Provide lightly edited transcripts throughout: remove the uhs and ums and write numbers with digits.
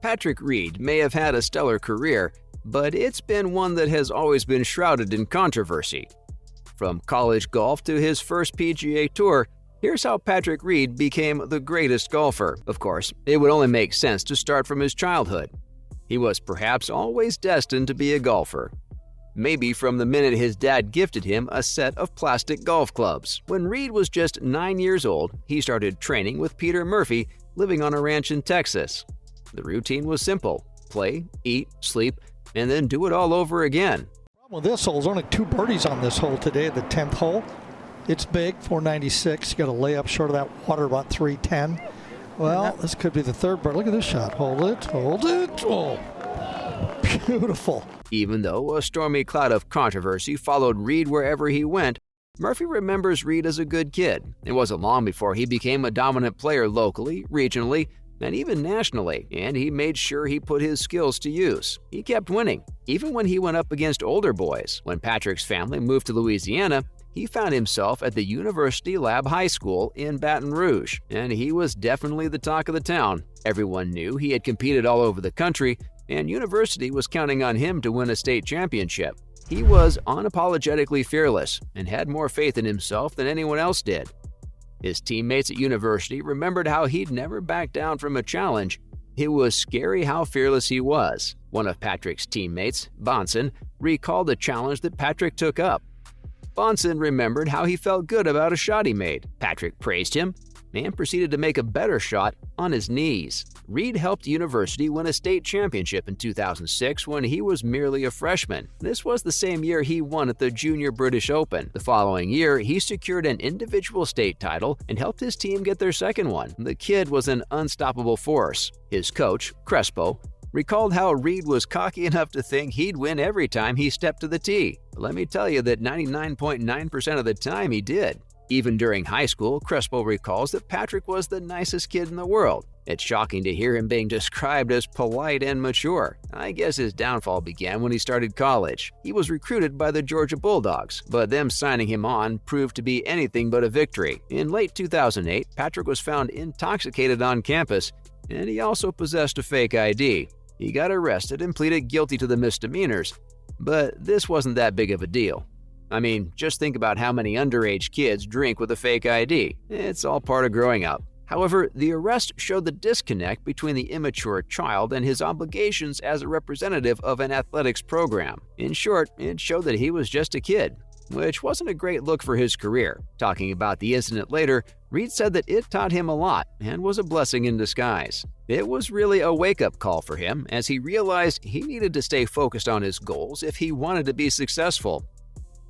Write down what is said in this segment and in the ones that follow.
Patrick Reed may have had a stellar career, but it's been one that has always been shrouded in controversy. From college golf to his first PGA Tour, here's how Patrick Reed became the greatest golfer. Of course, it would only make sense to start from his childhood. He was perhaps always destined to be a golfer. Maybe from the minute his dad gifted him a set of plastic golf clubs. When Reed was just 9 years old, he started training with Peter Murphy, living on a ranch in Texas. The routine was simple: play, eat, sleep, and then do it all over again. Well, this hole, there's only 2 birdies on this hole today, the 10th hole. It's big, 496. You got a layup short of that water, about 310. Well, this could be the 3rd birdie. Look at this shot. Hold it, hold it. Oh, beautiful. Even though a stormy cloud of controversy followed Reed wherever he went, Murphy remembers Reed as a good kid. It wasn't long before he became a dominant player locally, regionally, and even nationally, and he made sure he put his skills to use. He kept winning, even when he went up against older boys. When Patrick's family moved to Louisiana, he found himself at the University Lab High School in Baton Rouge, and he was definitely the talk of the town. Everyone knew he had competed all over the country, and University was counting on him to win a state championship. He was unapologetically fearless and had more faith in himself than anyone else did. His teammates at University remembered how he'd never backed down from a challenge. It was scary how fearless he was. One of Patrick's teammates, Bonson, recalled the challenge that Patrick took up. Bonson remembered how he felt good about a shot he made. Patrick praised him and proceeded to make a better shot on his knees. Reed helped University win a state championship in 2006 when he was merely a freshman. This was the same year he won at the Junior British Open. The following year, he secured an individual state title and helped his team get their second one. The kid was an unstoppable force. His coach, Crespo, recalled how Reed was cocky enough to think he'd win every time he stepped to the tee. Let me tell you that 99.9% of the time he did. Even during high school, Crespo recalls that Patrick was the nicest kid in the world. It's shocking to hear him being described as polite and mature. I guess his downfall began when he started college. He was recruited by the Georgia Bulldogs, but them signing him on proved to be anything but a victory. In late 2008, Patrick was found intoxicated on campus, and he also possessed a fake ID. He got arrested and pleaded guilty to the misdemeanors, but this wasn't that big of a deal. I mean, just think about how many underage kids drink with a fake ID. It's all part of growing up. However, the arrest showed the disconnect between the immature child and his obligations as a representative of an athletics program. In short, it showed that he was just a kid, which wasn't a great look for his career. Talking about the incident later, Reed said that it taught him a lot and was a blessing in disguise. It was really a wake-up call for him as he realized he needed to stay focused on his goals if he wanted to be successful.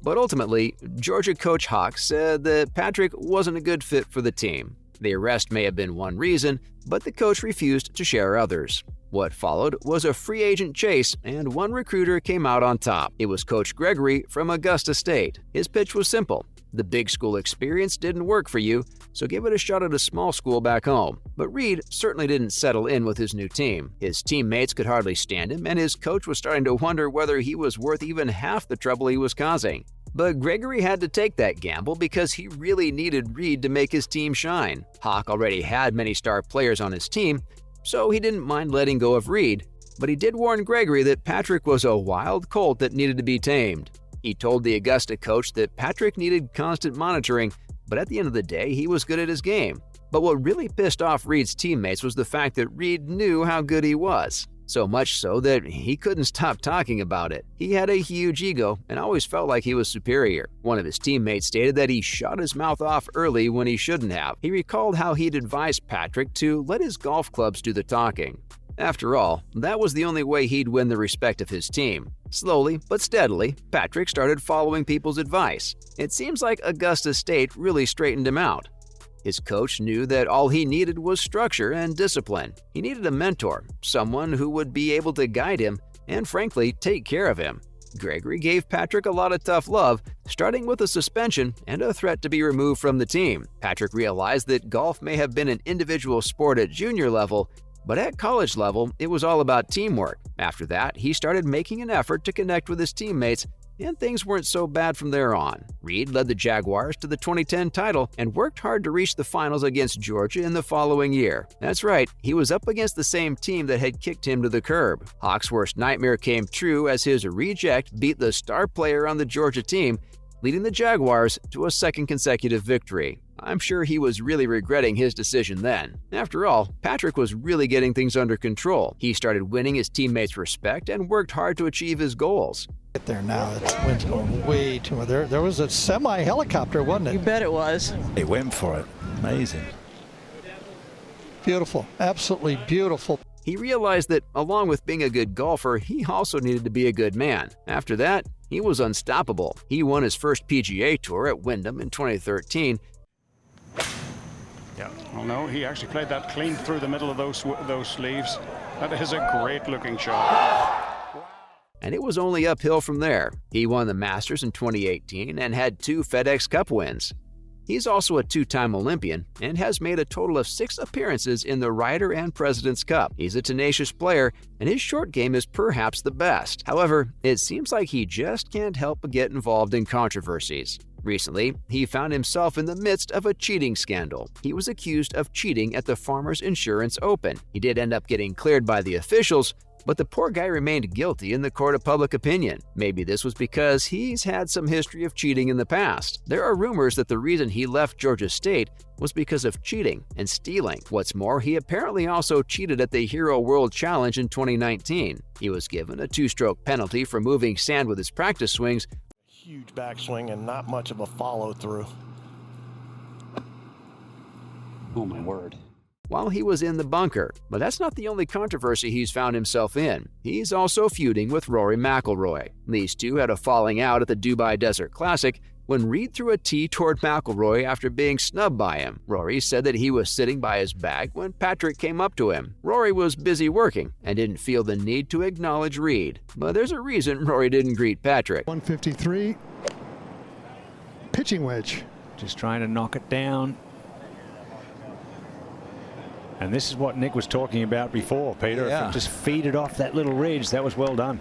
But ultimately, Georgia coach Hawk said that Patrick wasn't a good fit for the team. The arrest may have been one reason, but the coach refused to share others. What followed was a free agent chase, and one recruiter came out on top. It was Coach Gregory from Augusta State. His pitch was simple: the big school experience didn't work for you, so give it a shot at a small school back home. But Reed certainly didn't settle in with his new team. His teammates could hardly stand him, and his coach was starting to wonder whether he was worth even half the trouble he was causing. But Gregory had to take that gamble because he really needed Reed to make his team shine. Hawk already had many star players on his team, so he didn't mind letting go of Reed, but he did warn Gregory that Patrick was a wild colt that needed to be tamed. He told the Augusta coach that Patrick needed constant monitoring, but at the end of the day, he was good at his game. But what really pissed off Reed's teammates was the fact that Reed knew how good he was. So much so that he couldn't stop talking about it. He had a huge ego and always felt like he was superior. One of his teammates stated that he shot his mouth off early when he shouldn't have. He recalled how he'd advised Patrick to let his golf clubs do the talking. After all, that was the only way he'd win the respect of his team. Slowly but steadily, Patrick started following people's advice. It seems like Augusta State really straightened him out. His coach knew that all he needed was structure and discipline. He needed a mentor, someone who would be able to guide him and, frankly, take care of him. Gregory gave Patrick a lot of tough love, starting with a suspension and a threat to be removed from the team. Patrick realized that golf may have been an individual sport at junior level, but at college level, it was all about teamwork. After that, he started making an effort to connect with his teammates And things weren't so bad from there on. Reed led the Jaguars to the 2010 title and worked hard to reach the finals against Georgia in the following year. That's right, he was up against the same team that had kicked him to the curb. Hawk's worst nightmare came true as his reject beat the star player on the Georgia team, leading the Jaguars to a second consecutive victory. I'm sure he was really regretting his decision then. After all, Patrick was really getting things under control. He started winning his teammates' respect and worked hard to achieve his goals. Get there now. That wind's going way too much. There was a semi-helicopter, wasn't it? You bet it was. He went for it. Amazing. Beautiful. Absolutely beautiful. He realized that, along with being a good golfer, he also needed to be a good man. After that, he was unstoppable. He won his first PGA Tour at Wyndham in 2013. Yeah, well, no, he actually played that clean through the middle of those sleeves. That is a great-looking shot. And it was only uphill from there. He won the Masters in 2018 and had 2 FedEx Cup wins. He's also a 2-time Olympian and has made a total of 6 appearances in the Ryder and President's Cup. He's a tenacious player, and his short game is perhaps the best. However, it seems like he just can't help but get involved in controversies. Recently, he found himself in the midst of a cheating scandal. He was accused of cheating at the Farmers Insurance Open. He did end up getting cleared by the officials, but the poor guy remained guilty in the court of public opinion. Maybe this was because he's had some history of cheating in the past. There are rumors that the reason he left Georgia State was because of cheating and stealing. What's more, he apparently also cheated at the Hero World Challenge in 2019. He was given a 2-stroke penalty for moving sand with his practice swings. Huge backswing and not much of a follow-through. Oh my word. While he was in the bunker. But that's not the only controversy he's found himself in. He's also feuding with Rory McIlroy. These two had a falling out at the Dubai Desert Classic when Reed threw a tee toward McIlroy after being snubbed by him. Rory said that he was sitting by his bag when Patrick came up to him. Rory was busy working and didn't feel the need to acknowledge Reed. But there's a reason Rory didn't greet Patrick. 153, pitching wedge. Just trying to knock it down. And this is what Nick was talking about before, Peter. Yeah. If it just feed it off that little ridge, that was well done.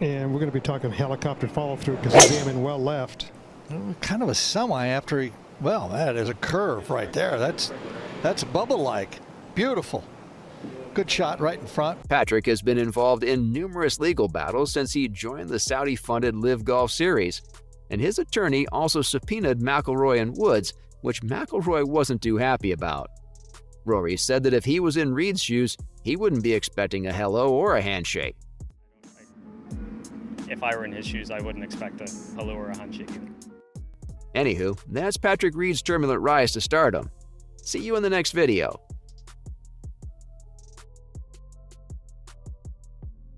And we're going to be talking helicopter follow-through because he came in well left. Kind of a semi after he, well, that is a curve right there. That's bubble-like. Beautiful. Good shot right in front. Patrick has been involved in numerous legal battles since he joined the Saudi-funded Live Golf Series, and his attorney also subpoenaed McIlroy and Woods, which McIlroy wasn't too happy about. Rory said that if he was in Reed's shoes, he wouldn't be expecting a hello or a handshake. If I were in his shoes, I wouldn't expect a hello or a handshake either. Anywho, that's Patrick Reed's turbulent rise to stardom. See you in the next video.